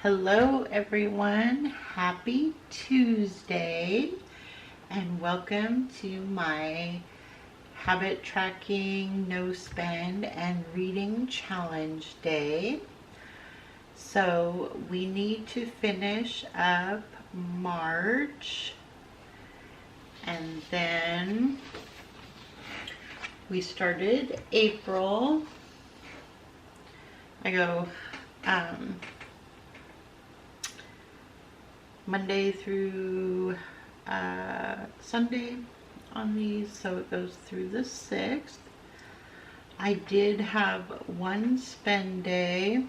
Hello everyone, happy Tuesday and welcome to my habit tracking, no spend and reading challenge day. So we need to finish up March and then we started April. I go Monday through Sunday on these, so it goes through the 6th. I did have one spend day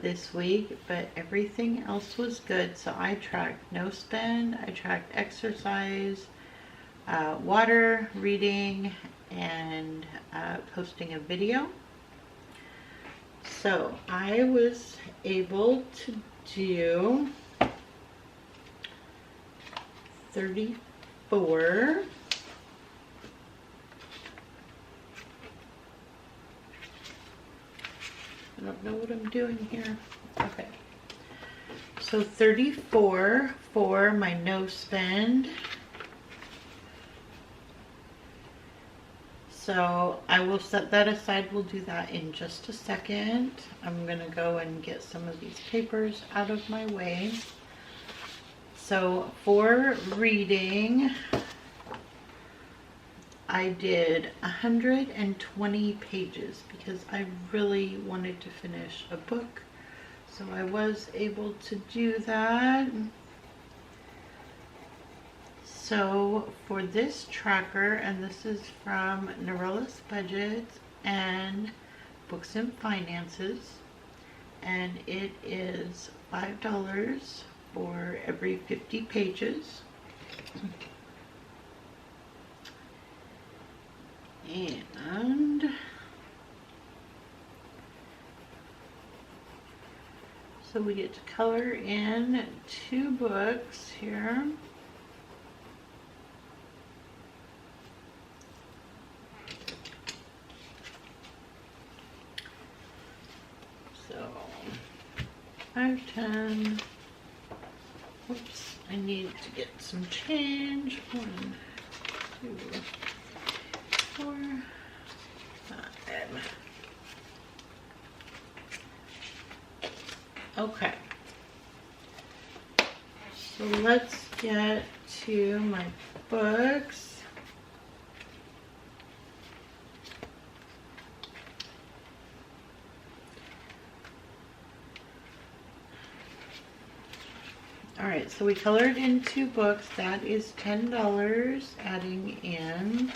this week, but everything else was good. So I tracked no spend, I tracked exercise, water, reading, and posting a video. So I was able to do 34. I don't know what I'm doing here. Okay. So 34 for my no spend. So I will set that aside. We'll do that in just a second. I'm gonna go and get some of these papers out of my way. So for reading, I did 120 pages because I really wanted to finish a book. So I was able to do that. So for this tracker, and this is from Norella's Budget and Books and Finances, and it is $5 for every 50 pages. And so we get to color in 2 books here. So 5, 10. Whoops, I need to get some change. 1, 2, 4, 5. Okay. So let's get to my books. Alright, so we colored in 2 books. That is $10 adding in.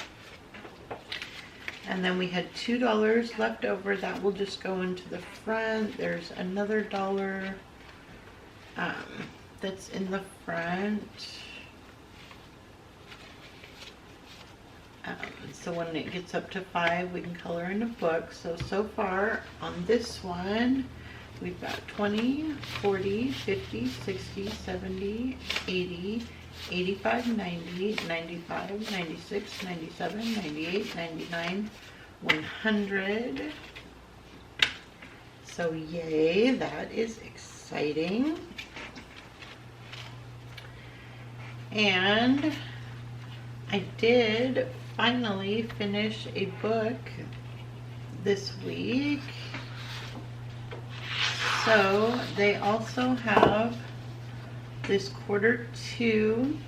And then we had $2 left over. That will just go into the front. There's another $1 that's in the front. So when it gets up to 5, we can color in a book. So far on this one, we've got 20, 40, 50, 60, 70, 80, 85, 90, 95, 96, 97, 98, 99, 100. So yay, that is exciting. And I did finally finish a book this week. So they also have this Q2,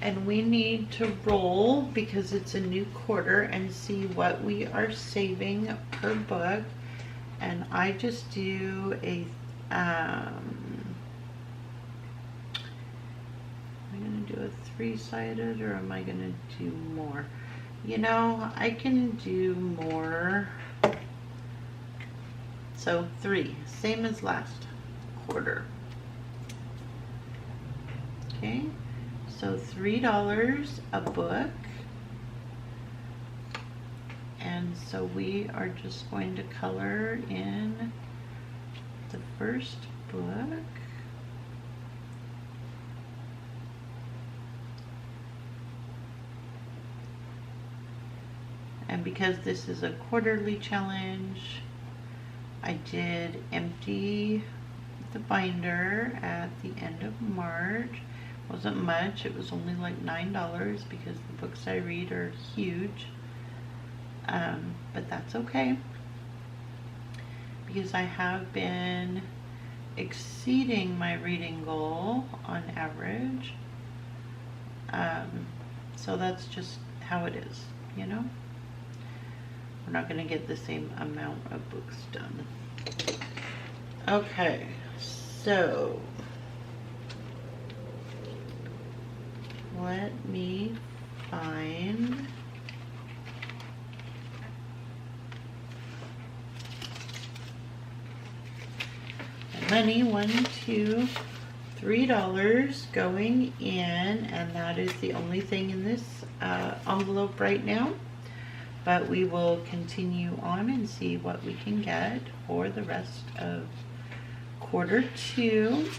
and we need to roll because it's a new quarter and see what we are saving per book. And I just do a am I gonna do a 3-sided or am I gonna do more? You know, I can do more. So 3, same as last quarter. Okay, so $3 a book. And so we are just going to color in the first book. And because this is a quarterly challenge, I did empty the binder at the end of March. Wasn't much, it was only like $9 because the books I read are huge. But that's okay, because I have been exceeding my reading goal on average. So that's just how it is, you know? We're not going to get the same amount of books done. Okay, so let me find money. $1, $2, $3 going in, and that is the only thing in this envelope right now. But we will continue on and see what we can get for the rest of Q2.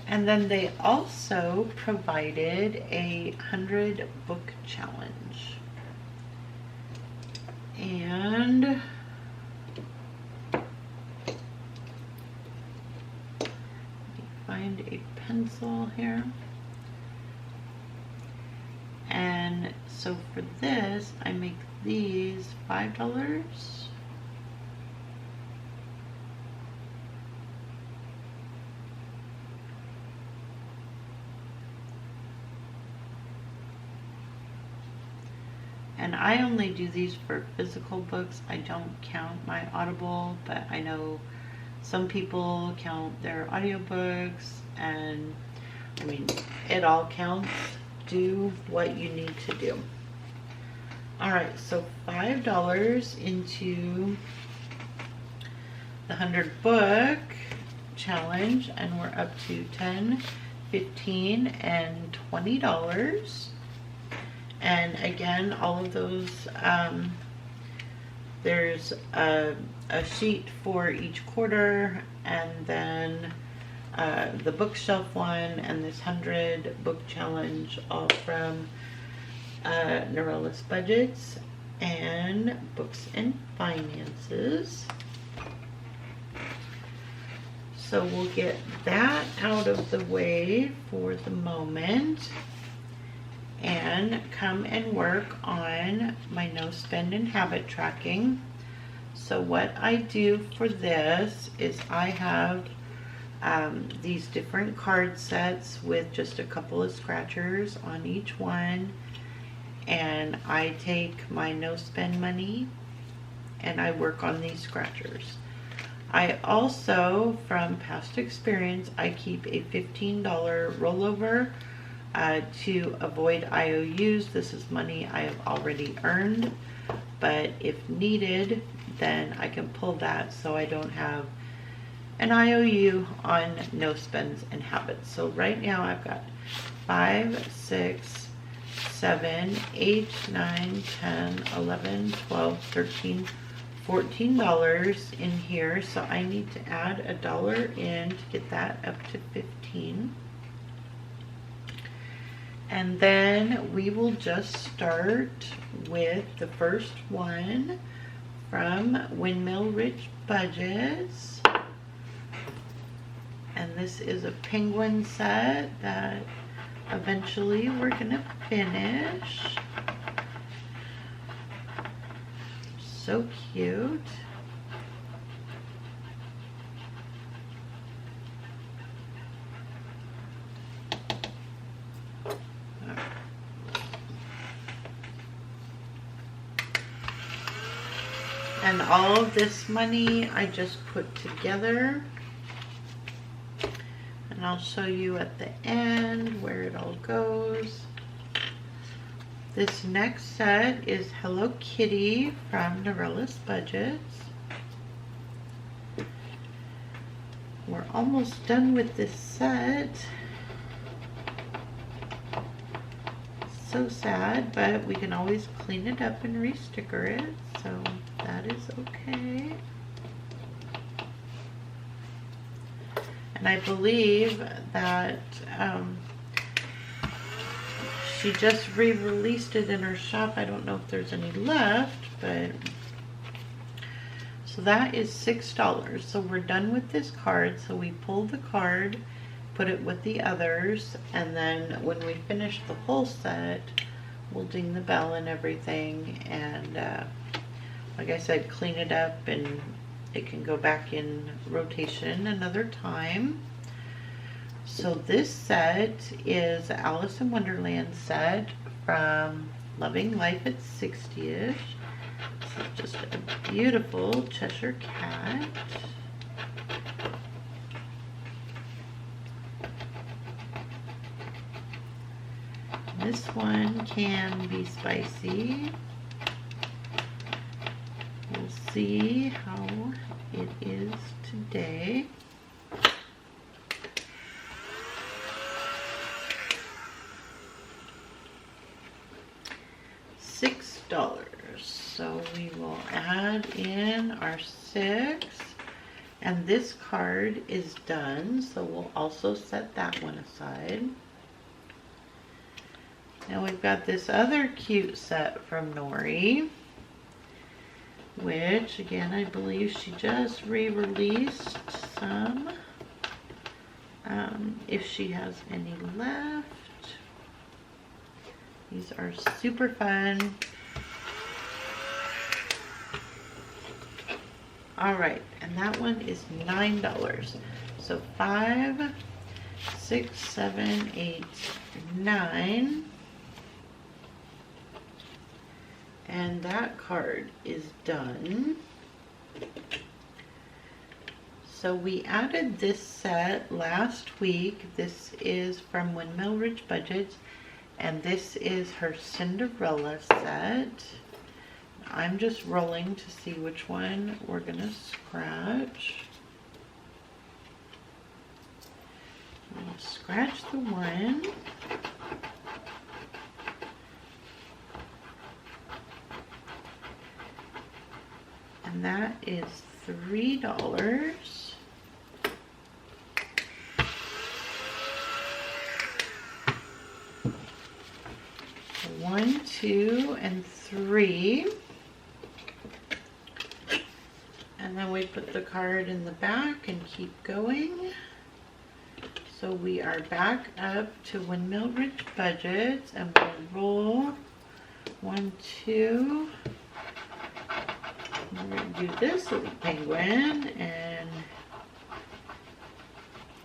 And then they also provided a 100 book challenge. And find a pencil here. And so for this, I make these $5. And I only do these for physical books. I don't count my Audible, but I know some people count their audiobooks, and I mean, it all counts. Do what you need to do. Alright, so $5 into the 100 book challenge, and we're up to $10, $15, and $20. And again, all of those, there's a sheet for each quarter, and then the bookshelf one, and this 100 book challenge, all from Norella's Budgets and Books and Finances. So we'll get that out of the way for the moment and come and work on my no spend and habit tracking. So what I do for this is I have these different card sets with just a couple of scratchers on each one, and I take my no spend money and I work on these scratchers. I also, from past experience, I keep a $15 rollover to avoid IOUs. This is money I have already earned, but if needed, then I can pull that so I don't have an IOU on no spends and habits. So right now I've got 5, 6, 7, 8, 9, 10, 11, 12, 13, $14 in here. So I need to add $1 in to get that up to 15. And then we will just start with the first one from Windmill Ridge Budgets. And this is a penguin set that eventually we're gonna finish. So cute. And all of this money I just put together, and I'll show you at the end where it all goes. This next set is Hello Kitty from Norella's Budgets. We're almost done with this set. So sad, but we can always clean it up and re-sticker it, so that is okay. And I believe that she just re-released it in her shop. I don't know if there's any left, but So that is $6. So we're done with this card. So we pull the card, put it with the others, and then when we finish the whole set, we'll ding the bell and everything, and like I said, clean it up, and it can go back in rotation another time. So this set is the Alice in Wonderland set from Loving Life at 60ish. This is just a beautiful Cheshire cat. This one can be spicy. We'll see how it is today. $6. So we will add in our 6. And this card is done, so we'll also set that one aside. Now we've got this other cute set from Nori, which again I believe she just re-released some, if she has any left. These are super fun. Alright, and that one is $9. So 5, 6, 7, 8, 9. And that card is done. So we added this set last week. This is from Windmill Ridge Budgets, and this is her Cinderella set. I'm just rolling to see which one we're gonna scratch. I'll scratch the one. And that is $3. So 1, 2, and 3. And then we put the card in the back and keep going. So we are back up to Windmill Ridge Budgets, and we'll roll 1, 2. We're going to do this little penguin, and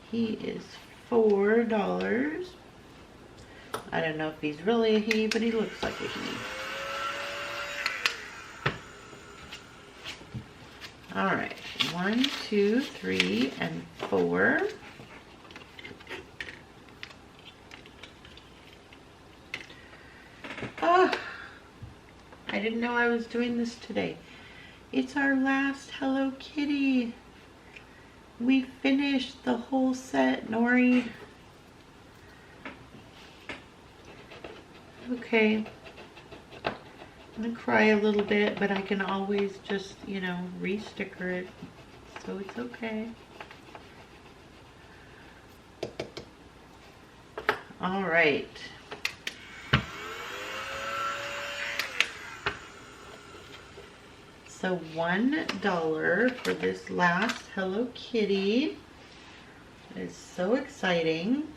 he is $4. I don't know if he's really a he, but he looks like a he. Alright, 1, 2, 3, and 4. Oh, I didn't know I was doing this today. It's our last Hello Kitty. We finished the whole set, Nori. Okay. I'm gonna cry a little bit, but I can always just, you know, re-sticker it. So it's okay. All right. So $1 for this last Hello Kitty. It is so exciting.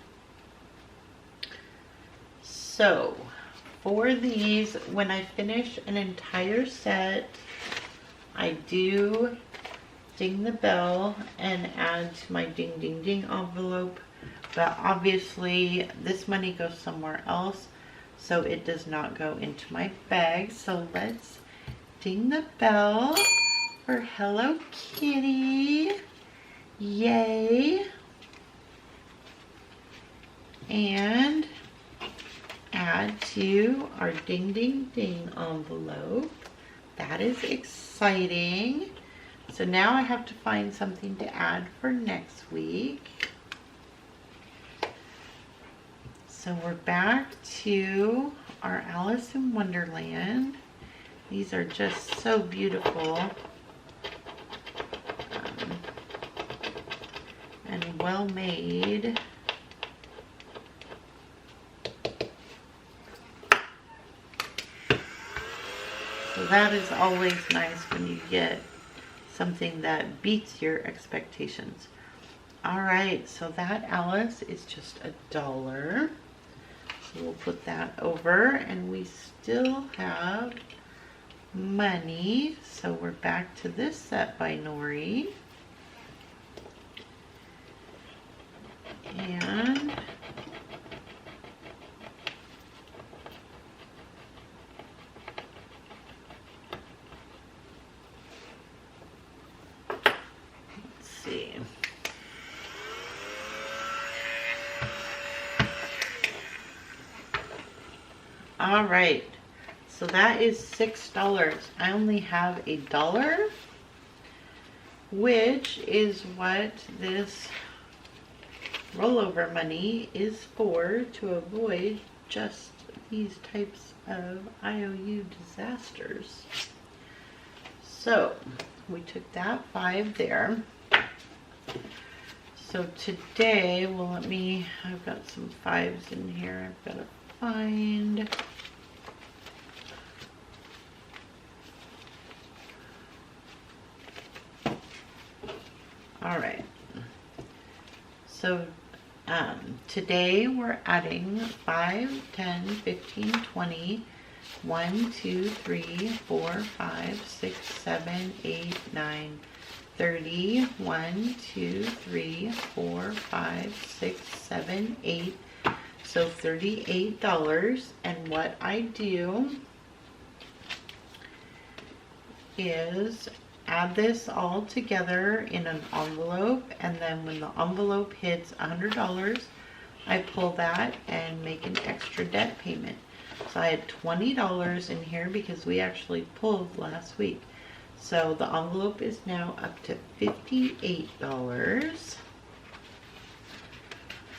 So for these, when I finish an entire set, I do ding the bell and add to my ding ding ding envelope. But obviously this money goes somewhere else, so it does not go into my bag. So let's ding the bell for Hello Kitty. Yay. And add to our ding ding ding envelope. That is exciting. So now I have to find something to add for next week. So we're back to our Alice in Wonderland. These are just so beautiful and well made. So that is always nice when you get something that beats your expectations. All right, so that, Alice, is just $1. So we'll put that over, and we still have money. So we're back to this set by Nori. And let's see. All right, so that is $6. I only have $1, which is what this rollover money is for, to avoid just these types of IOU disasters. So we took that 5 there. So today, well, I've got some 5s in here I've got to find. All right, so today we're adding 5, 10, 15, 20, 1, 2, 3, 4, 5, 6, 7, 8, 9, 30, 1, 2, 3, 4, 5, 6, 7, 8, so $38. And what I do is add this all together in an envelope, and then when the envelope hits $100, I pull that and make an extra debt payment. So I had $20 in here because we actually pulled last week. So the envelope is now up to $58.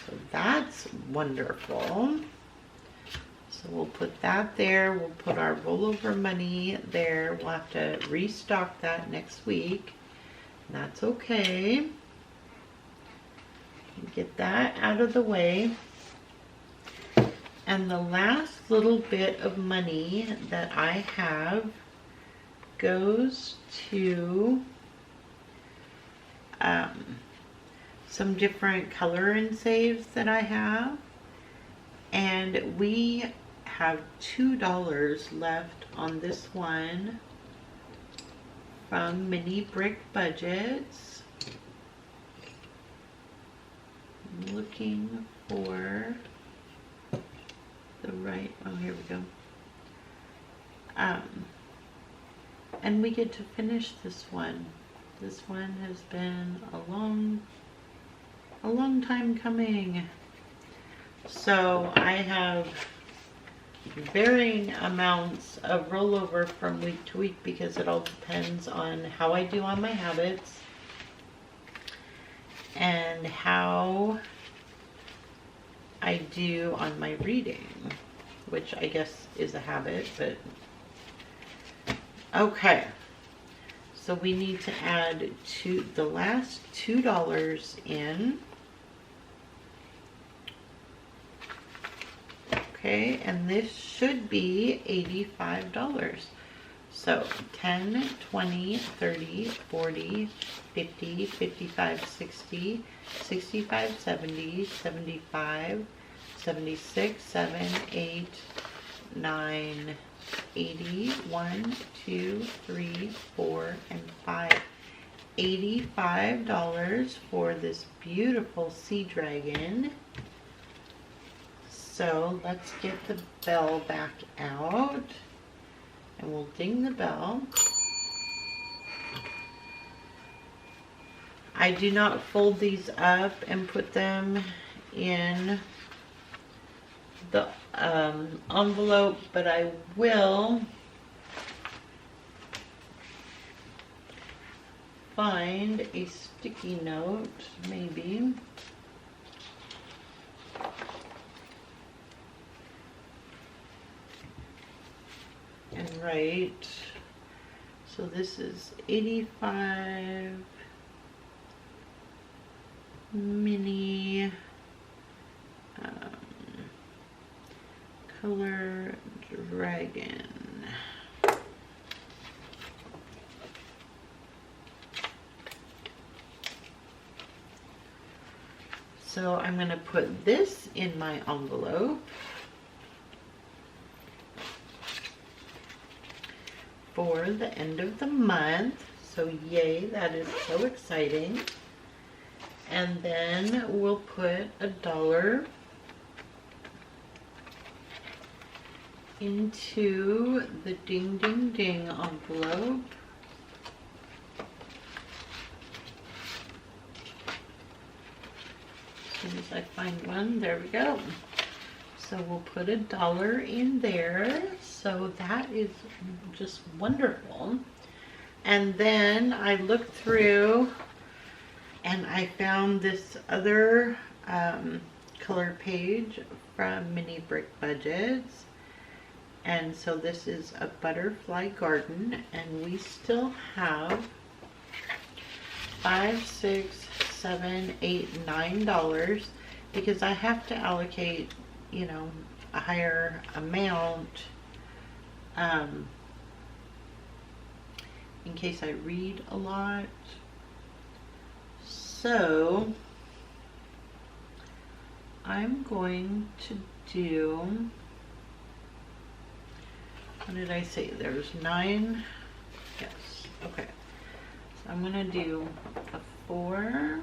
So that's wonderful. So we'll put that there. We'll put our rollover money there. We'll have to restock that next week. That's okay. Get that out of the way. And the last little bit of money that I have goes to some different color and saves that I have. And we have $2 left on this one from Mini Brick Budgets. I'm looking for the right, oh, here we go. And we get to finish this one. This one has been a long time coming. So I have varying amounts of rollover from week to week because it all depends on how I do on my habits and how I do on my reading, which I guess is a habit, but okay. So we need to add the last $2 in. Okay, and this should be $85. So 10, 20, 30, 40, 50, 55, 60, 65, 70, 75, 76, 7, 8, 9, 80, 1, 2, 3, 4, and 5. $85 for this beautiful sea dragon. So let's get the bell back out and we'll ding the bell. I do not fold these up and put them in the envelope, but I will find a sticky note, maybe. And write, so this is 85 mini color dragon. So I'm going to put this in my envelope for the end of the month. So yay, that is so exciting. And then we'll put $1 into the ding ding ding envelope. As soon as I find one, there we go. So we'll put $1 in there. So that is just wonderful. And then I looked through and I found this other color page from Mini Brick Budgets. And so this is a butterfly garden, and we still have $5, $6, $7, $8, $9 because I have to allocate, you know, a higher amount in case I read a lot. So I'm going to do, what did I say? There's 9. Yes. Okay. So I'm going to do a 4.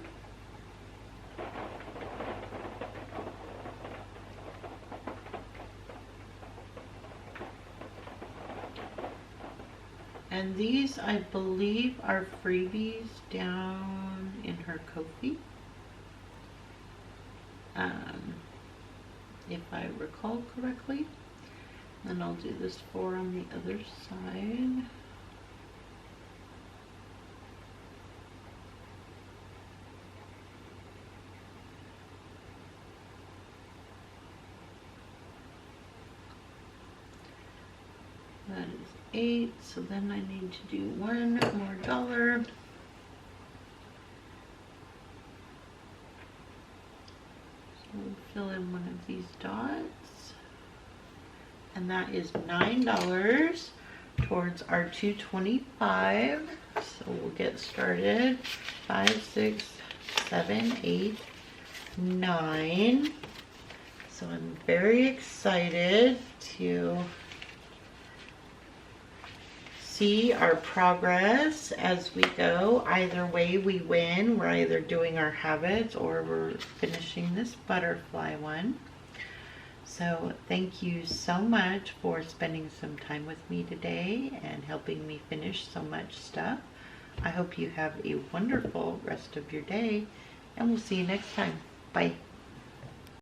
And these, I believe, are freebies down in her Ko-fi. If I recall correctly. Then I'll do this 4 on the other side. That is 8, so then I need to do $1 more. So we'll fill in one of these dots. And that is $9 towards our $225. So we'll get started. 5, 6, 7, 8, 9. So I'm very excited to see our progress as we go. Either way we win. We're either doing our habits or we're finishing this butterfly one. So thank you so much for spending some time with me today and helping me finish so much stuff. I hope you have a wonderful rest of your day, and we'll see you next time. Bye.